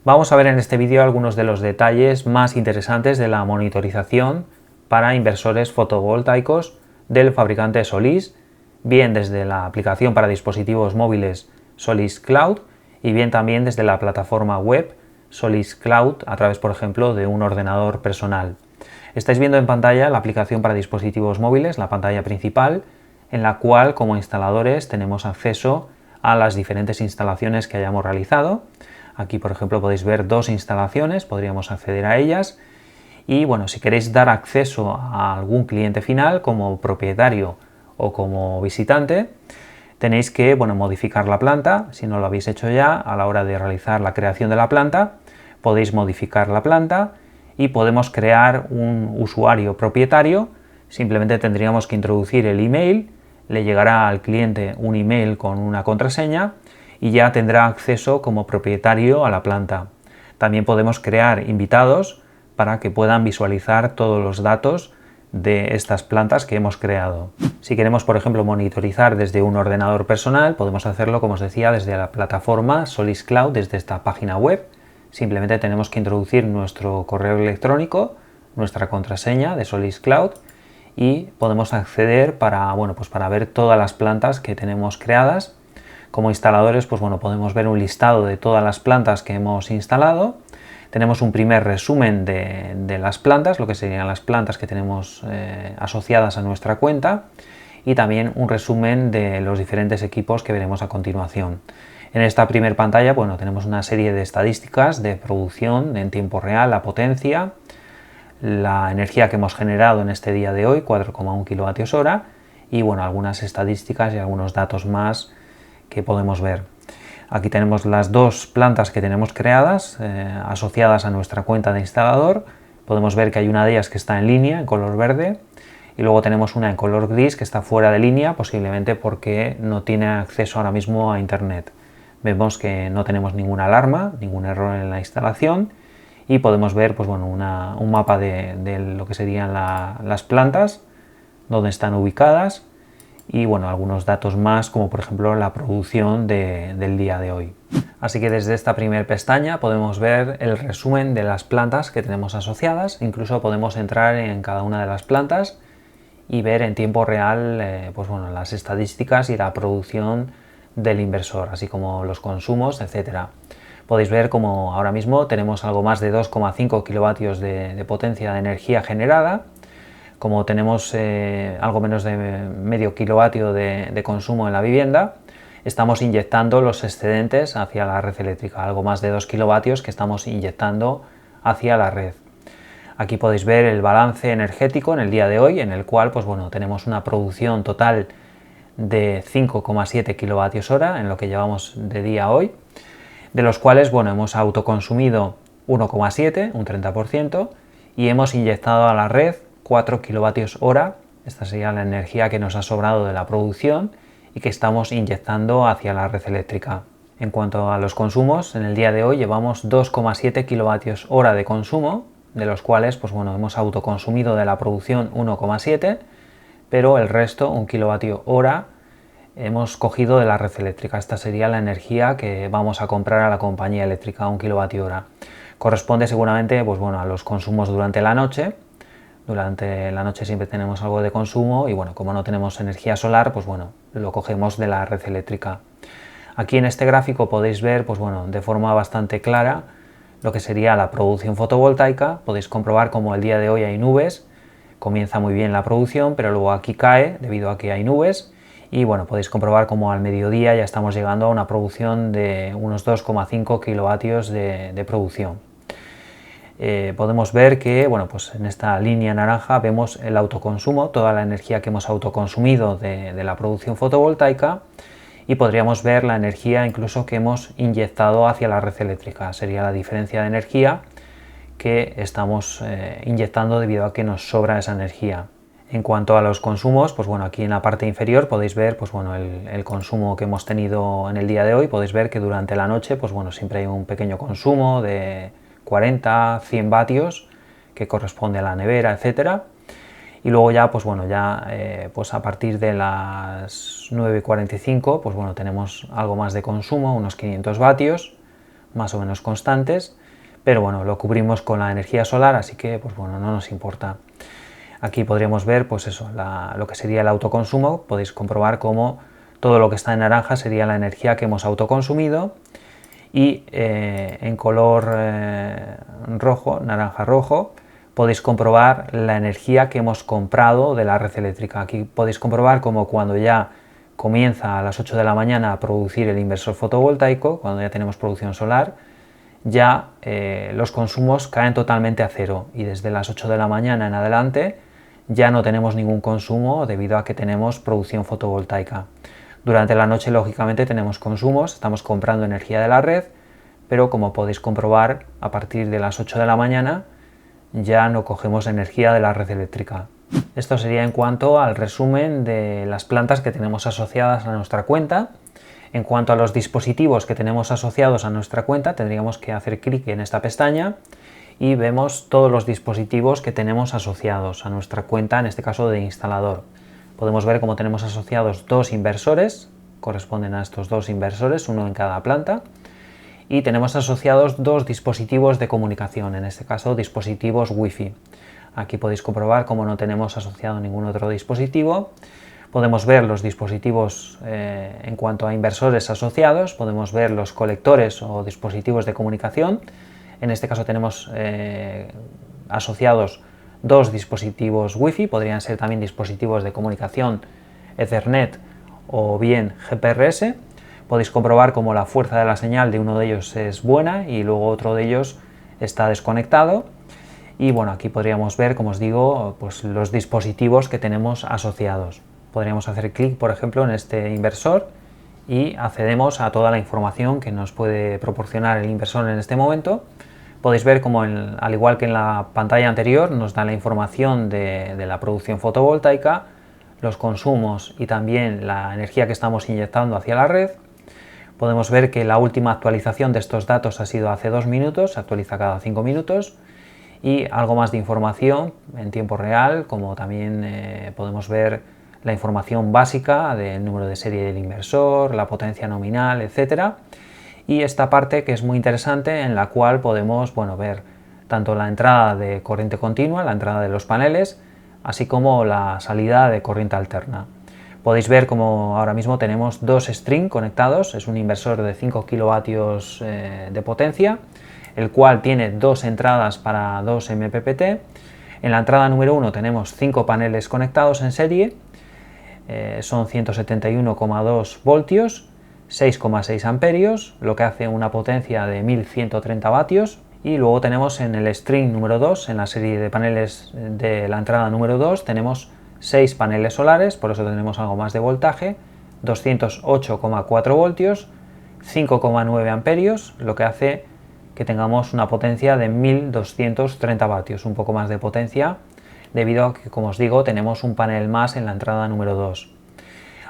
Vamos a ver en este vídeo algunos de los detalles más interesantes de la monitorización para inversores fotovoltaicos del fabricante Solís, bien desde la aplicación para dispositivos móviles Solís Cloud y bien también desde la plataforma web Solís Cloud a través, por ejemplo, de un ordenador personal. Estáis viendo en pantalla la aplicación para dispositivos móviles, la pantalla principal, en la cual como instaladores tenemos acceso a las diferentes instalaciones que hayamos realizado. Aquí, por ejemplo, podéis ver dos instalaciones, podríamos acceder a ellas. Y bueno, si queréis dar acceso a algún cliente final como propietario o como visitante, tenéis que modificar la planta. Si no lo habéis hecho ya, a la hora de realizar la creación de la planta, podéis modificar la planta y podemos crear un usuario propietario. Simplemente tendríamos que introducir el email, le llegará al cliente un email con una contraseña y ya tendrá acceso como propietario a la planta. También podemos crear invitados para que puedan visualizar todos los datos de estas plantas que hemos creado. Si queremos, por ejemplo, monitorizar desde un ordenador personal, podemos hacerlo, como os decía, desde la plataforma Solís Cloud, desde esta página web. Simplemente tenemos que introducir nuestro correo electrónico, nuestra contraseña de Solís Cloud y podemos acceder para ver todas las plantas que tenemos creadas. Como instaladores, podemos ver un listado de todas las plantas que hemos instalado. Tenemos un primer resumen de las plantas, lo que serían las plantas que tenemos asociadas a nuestra cuenta, y también un resumen de los diferentes equipos que veremos a continuación. En esta primera pantalla tenemos una serie de estadísticas de producción en tiempo real, la potencia, la energía que hemos generado en este día de hoy, 4,1 kilovatios hora, y algunas estadísticas y algunos datos más que podemos ver. Aquí tenemos las dos plantas que tenemos creadas, asociadas a nuestra cuenta de instalador. Podemos ver que hay una de ellas que está en línea, en color verde, y luego tenemos una en color gris que está fuera de línea, posiblemente porque no tiene acceso ahora mismo a internet. Vemos que no tenemos ninguna alarma, ningún error en la instalación, y podemos ver un mapa de lo que serían las plantas, donde están ubicadas, y algunos datos más, como por ejemplo la producción del día de hoy. Así que desde esta primera pestaña podemos ver el resumen de las plantas que tenemos asociadas. Incluso podemos entrar en cada una de las plantas y ver en tiempo real las estadísticas y la producción del inversor, así como los consumos, etcétera. Podéis ver como ahora mismo tenemos algo más de 2,5 kilovatios de potencia de energía generada. Como tenemos algo menos de medio kilovatio de consumo en la vivienda, estamos inyectando los excedentes hacia la red eléctrica, algo más de 2 kilovatios que estamos inyectando hacia la red. Aquí podéis ver el balance energético en el día de hoy, en el cual tenemos una producción total de 5,7 kilovatios hora en lo que llevamos de día hoy, de los cuales hemos autoconsumido 1,7, un 30%, y hemos inyectado a la red 4 kilovatios hora. Esta sería la energía que nos ha sobrado de la producción y que estamos inyectando hacia la red eléctrica. En cuanto a los consumos, en el día de hoy llevamos 2,7 kilovatios hora de consumo, de los cuales hemos autoconsumido de la producción 1,7, pero el resto, 1 kilovatio hora, hemos cogido de la red eléctrica. Esta sería la energía que vamos a comprar a la compañía eléctrica, 1 kilovatio hora. Corresponde seguramente a los consumos durante la noche. Durante la noche siempre tenemos algo de consumo y como no tenemos energía solar, lo cogemos de la red eléctrica. Aquí en este gráfico podéis ver de forma bastante clara lo que sería la producción fotovoltaica. Podéis comprobar como el día de hoy hay nubes, comienza muy bien la producción, pero luego aquí cae debido a que hay nubes. Y podéis comprobar como al mediodía ya estamos llegando a una producción de unos 2,5 kilovatios de producción. Podemos ver que en esta línea naranja vemos el autoconsumo, toda la energía que hemos autoconsumido de la producción fotovoltaica, y podríamos ver la energía incluso que hemos inyectado hacia la red eléctrica. Sería la diferencia de energía que estamos inyectando debido a que nos sobra esa energía. En cuanto a los consumos, aquí en la parte inferior podéis ver el consumo que hemos tenido en el día de hoy. Podéis ver que durante la noche siempre hay un pequeño consumo de 40, 100 vatios que corresponde a la nevera, etcétera. Y luego ya, a partir de las 9:45, tenemos algo más de consumo, unos 500 vatios, más o menos constantes, pero bueno, lo cubrimos con la energía solar, así que pues bueno, no nos importa. Aquí podríamos ver pues eso, lo que sería el autoconsumo. Podéis comprobar cómo todo lo que está en naranja sería la energía que hemos autoconsumido, y en color rojo, naranja rojo, podéis comprobar la energía que hemos comprado de la red eléctrica. Aquí podéis comprobar cómo cuando ya comienza a las 8 de la mañana a producir el inversor fotovoltaico, cuando ya tenemos producción solar, ya los consumos caen totalmente a cero, y desde las 8 de la mañana en adelante ya no tenemos ningún consumo debido a que tenemos producción fotovoltaica. Durante la noche, lógicamente, tenemos consumos, estamos comprando energía de la red, pero como podéis comprobar, a partir de las 8 de la mañana ya no cogemos energía de la red eléctrica. Esto sería en cuanto al resumen de las plantas que tenemos asociadas a nuestra cuenta. En cuanto a los dispositivos que tenemos asociados a nuestra cuenta, tendríamos que hacer clic en esta pestaña y vemos todos los dispositivos que tenemos asociados a nuestra cuenta, en este caso de instalador. Podemos ver cómo tenemos asociados dos inversores, corresponden a estos dos inversores, uno en cada planta, y tenemos asociados dos dispositivos de comunicación, en este caso dispositivos Wi-Fi. Aquí podéis comprobar cómo no tenemos asociado ningún otro dispositivo. Podemos ver los dispositivos en cuanto a inversores asociados, podemos ver los colectores o dispositivos de comunicación. En este caso tenemos asociados dos dispositivos Wi-Fi, podrían ser también dispositivos de comunicación Ethernet o bien GPRS. Podéis comprobar cómo la fuerza de la señal de uno de ellos es buena y luego otro de ellos está desconectado. Y bueno, aquí podríamos ver, como os digo, pues los dispositivos que tenemos asociados. Podríamos hacer clic, por ejemplo, en este inversor y accedemos a toda la información que nos puede proporcionar el inversor en este momento. Podéis ver como, al igual que en la pantalla anterior, nos da la información de la producción fotovoltaica, los consumos y también la energía que estamos inyectando hacia la red. Podemos ver que la última actualización de estos datos ha sido hace 2 minutos, se actualiza cada 5 minutos, y algo más de información en tiempo real, como también podemos ver la información básica del número de serie del inversor, la potencia nominal, etcétera. Y esta parte que es muy interesante, en la cual podemos ver tanto la entrada de corriente continua, la entrada de los paneles, así como la salida de corriente alterna. Podéis ver como ahora mismo tenemos dos strings conectados, es un inversor de 5 kilovatios de potencia, el cual tiene dos entradas para 2 MPPT. En la entrada número 1 tenemos 5 paneles conectados en serie, son 171,2 voltios, 6,6 amperios, lo que hace una potencia de 1130 vatios. Y luego tenemos en el string número 2, en la serie de paneles de la entrada número 2, tenemos 6 paneles solares, por eso tenemos algo más de voltaje, 208,4 voltios, 5,9 amperios, lo que hace que tengamos una potencia de 1230 vatios, un poco más de potencia, debido a que, como os digo, tenemos un panel más en la entrada número 2.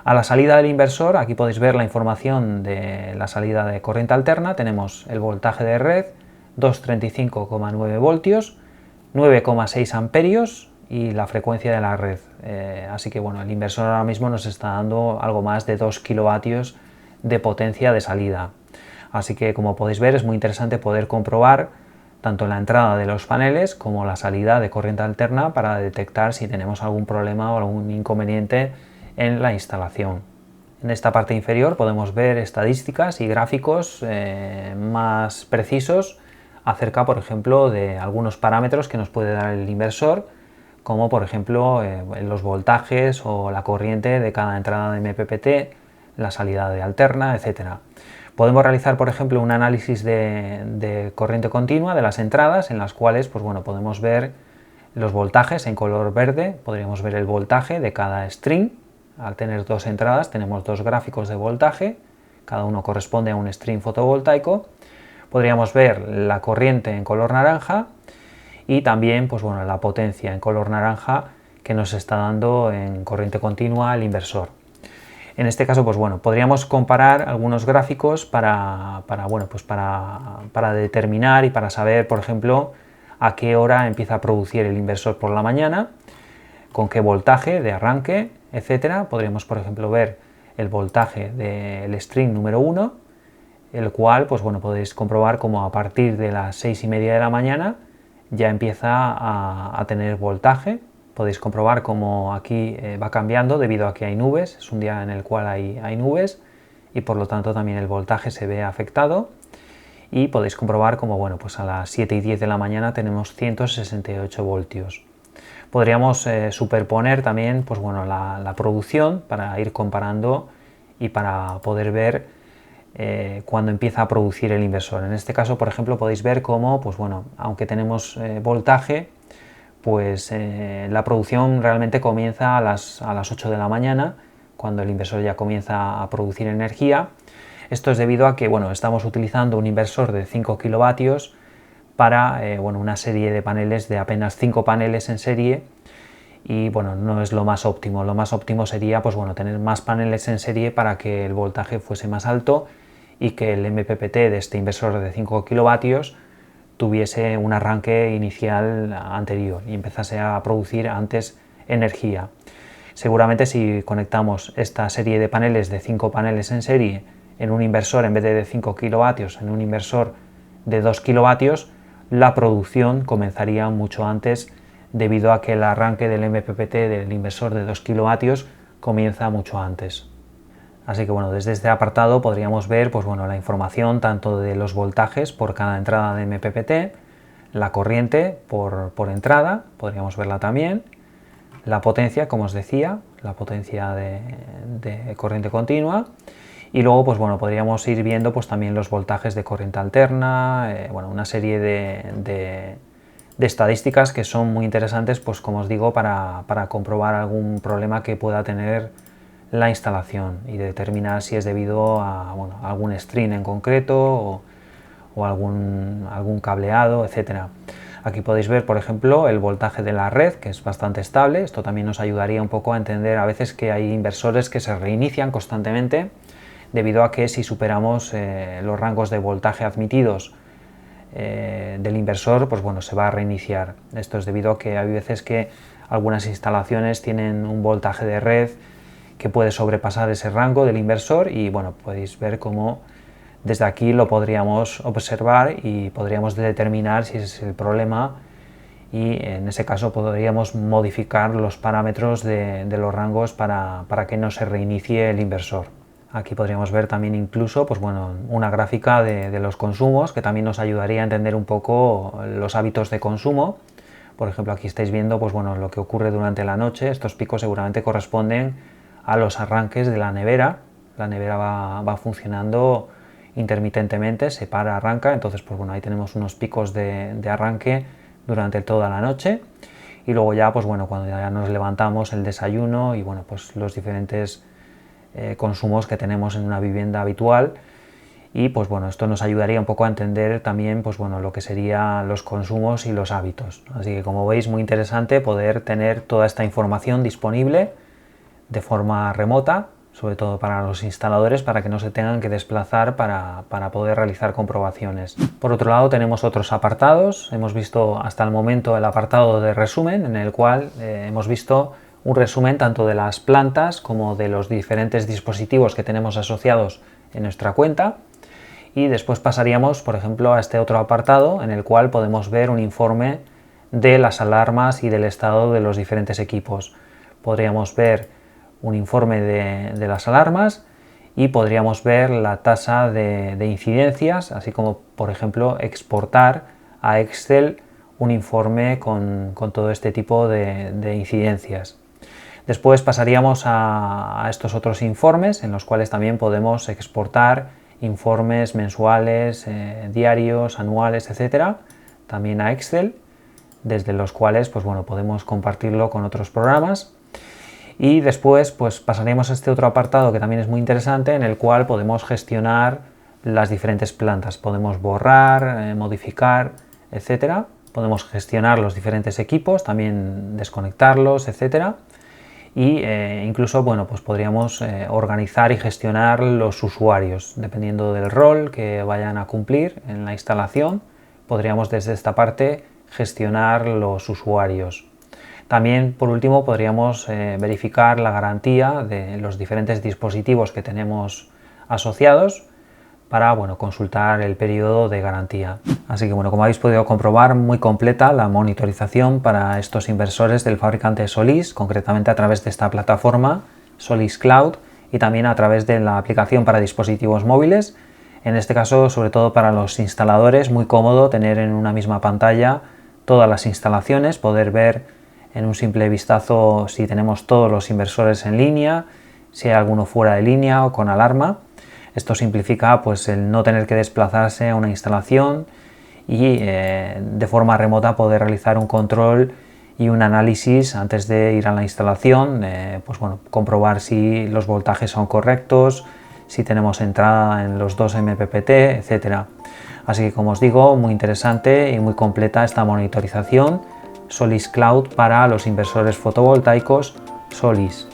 A la salida del inversor, aquí podéis ver la información de la salida de corriente alterna, tenemos el voltaje de red, 235,9 voltios, 9,6 amperios y la frecuencia de la red. Así que el inversor ahora mismo nos está dando algo más de 2 kilovatios de potencia de salida. Así que, como podéis ver, es muy interesante poder comprobar tanto la entrada de los paneles como la salida de corriente alterna para detectar si tenemos algún problema o algún inconveniente en la instalación. En esta parte inferior podemos ver estadísticas y gráficos más precisos acerca, por ejemplo, de algunos parámetros que nos puede dar el inversor, como por ejemplo los voltajes o la corriente de cada entrada de MPPT, la salida de alterna, etc. Podemos realizar, por ejemplo, un análisis de corriente continua de las entradas, en las cuales podemos ver los voltajes en color verde, podríamos ver el voltaje de cada string. Al tener dos entradas tenemos dos gráficos de voltaje, cada uno corresponde a un string fotovoltaico. Podríamos ver la corriente en color naranja y también la potencia en color naranja que nos está dando en corriente continua el inversor. En este caso, podríamos comparar algunos gráficos para determinar y para saber, por ejemplo, a qué hora empieza a producir el inversor por la mañana, con qué voltaje de arranque, etcétera. Podríamos, por ejemplo, ver el voltaje del string número 1, el cual pues bueno, podéis comprobar como a partir de las 6:30 de la mañana ya empieza a tener voltaje. Podéis comprobar como aquí va cambiando debido a que hay nubes, es un día en el cual hay nubes y por lo tanto también el voltaje se ve afectado. Y podéis comprobar como bueno, pues a las 7:10 de la mañana tenemos 168 voltios. Podríamos superponer también pues bueno, la producción para ir comparando y para poder ver cuando empieza a producir el inversor. En este caso, por ejemplo, podéis ver cómo, pues bueno, aunque tenemos voltaje, pues la producción realmente comienza a las 8 de la mañana, cuando el inversor ya comienza a producir energía. Esto es debido a que bueno, estamos utilizando un inversor de 5 kilovatios para bueno, una serie de paneles de apenas 5 paneles en serie, y bueno, no es lo más óptimo. Lo más óptimo sería pues bueno, tener más paneles en serie para que el voltaje fuese más alto y que el MPPT de este inversor de 5 kilovatios tuviese un arranque inicial anterior y empezase a producir antes energía. Seguramente si conectamos esta serie de paneles de 5 paneles en serie en un inversor en vez de 5 kilovatios, en un inversor de 2 kilovatios, la producción comenzaría mucho antes debido a que el arranque del MPPT del inversor de 2 kilovatios comienza mucho antes. Así que bueno, desde este apartado podríamos ver pues bueno, la información tanto de los voltajes por cada entrada de MPPT, la corriente por entrada, podríamos verla también, la potencia, como os decía, la potencia de corriente continua, y luego pues bueno, podríamos ir viendo pues también los voltajes de corriente alterna, bueno, una serie de estadísticas que son muy interesantes, pues como os digo, para comprobar algún problema que pueda tener la instalación y determinar si es debido a bueno, algún string en concreto o algún cableado, etcétera. Aquí podéis ver, por ejemplo, el voltaje de la red, que es bastante estable. Esto también nos ayudaría un poco a entender a veces que hay inversores que se reinician constantemente debido a que si superamos los rangos de voltaje admitidos del inversor, pues bueno, se va a reiniciar. Esto es debido a que hay veces que algunas instalaciones tienen un voltaje de red que puede sobrepasar ese rango del inversor y bueno, podéis ver cómo desde aquí lo podríamos observar y podríamos determinar si es el problema, y en ese caso podríamos modificar los parámetros de los rangos para que no se reinicie el inversor. Aquí podríamos ver también incluso pues bueno, una gráfica de los consumos que también nos ayudaría a entender un poco los hábitos de consumo. Por ejemplo, aquí estáis viendo pues bueno, lo que ocurre durante la noche. Estos picos seguramente corresponden a los arranques de la nevera. La nevera va funcionando intermitentemente, se para, arranca, entonces pues bueno, ahí tenemos unos picos de arranque durante toda la noche, y luego ya pues bueno, cuando ya nos levantamos, el desayuno y bueno, pues los diferentes consumos que tenemos en una vivienda habitual. Y pues bueno, esto nos ayudaría un poco a entender también pues bueno, lo que serían los consumos y los hábitos. Así que como veis, muy interesante poder tener toda esta información disponible de forma remota, sobre todo para los instaladores, para que no se tengan que desplazar para poder realizar comprobaciones. Por otro lado, tenemos otros apartados. Hemos visto hasta el momento el apartado de resumen, en el cual hemos visto un resumen tanto de las plantas como de los diferentes dispositivos que tenemos asociados en nuestra cuenta. Y después pasaríamos, por ejemplo, a este otro apartado en el cual podemos ver un informe de las alarmas y del estado de los diferentes equipos. Podríamos ver un informe de las alarmas y podríamos ver la tasa de incidencias, así como por ejemplo exportar a Excel un informe con todo este tipo de incidencias. Después pasaríamos a estos otros informes en los cuales también podemos exportar informes mensuales, diarios, anuales, etcétera, también a Excel, desde los cuales pues bueno, podemos compartirlo con otros programas. Y después pues pasaremos a este otro apartado que también es muy interesante, en el cual podemos gestionar las diferentes plantas. Podemos borrar, modificar, etcétera. Podemos gestionar los diferentes equipos, también desconectarlos, etcétera. Y incluso bueno, pues podríamos organizar y gestionar los usuarios, dependiendo del rol que vayan a cumplir en la instalación. Podríamos desde esta parte gestionar los usuarios. También, por último, podríamos verificar la garantía de los diferentes dispositivos que tenemos asociados para consultar el periodo de garantía. Así que como habéis podido comprobar, muy completa la monitorización para estos inversores del fabricante Solís, concretamente a través de esta plataforma Solís Cloud y también a través de la aplicación para dispositivos móviles. En este caso, sobre todo para los instaladores, muy cómodo tener en una misma pantalla todas las instalaciones, poder ver en un simple vistazo si tenemos todos los inversores en línea, si hay alguno fuera de línea o con alarma. Esto simplifica el no tener que desplazarse a una instalación y de forma remota poder realizar un control y un análisis antes de ir a la instalación, comprobar si los voltajes son correctos, si tenemos entrada en los 2 MPPT, etc. Así que, como os digo, muy interesante y muy completa esta monitorización Solís Cloud para los inversores fotovoltaicos Solís.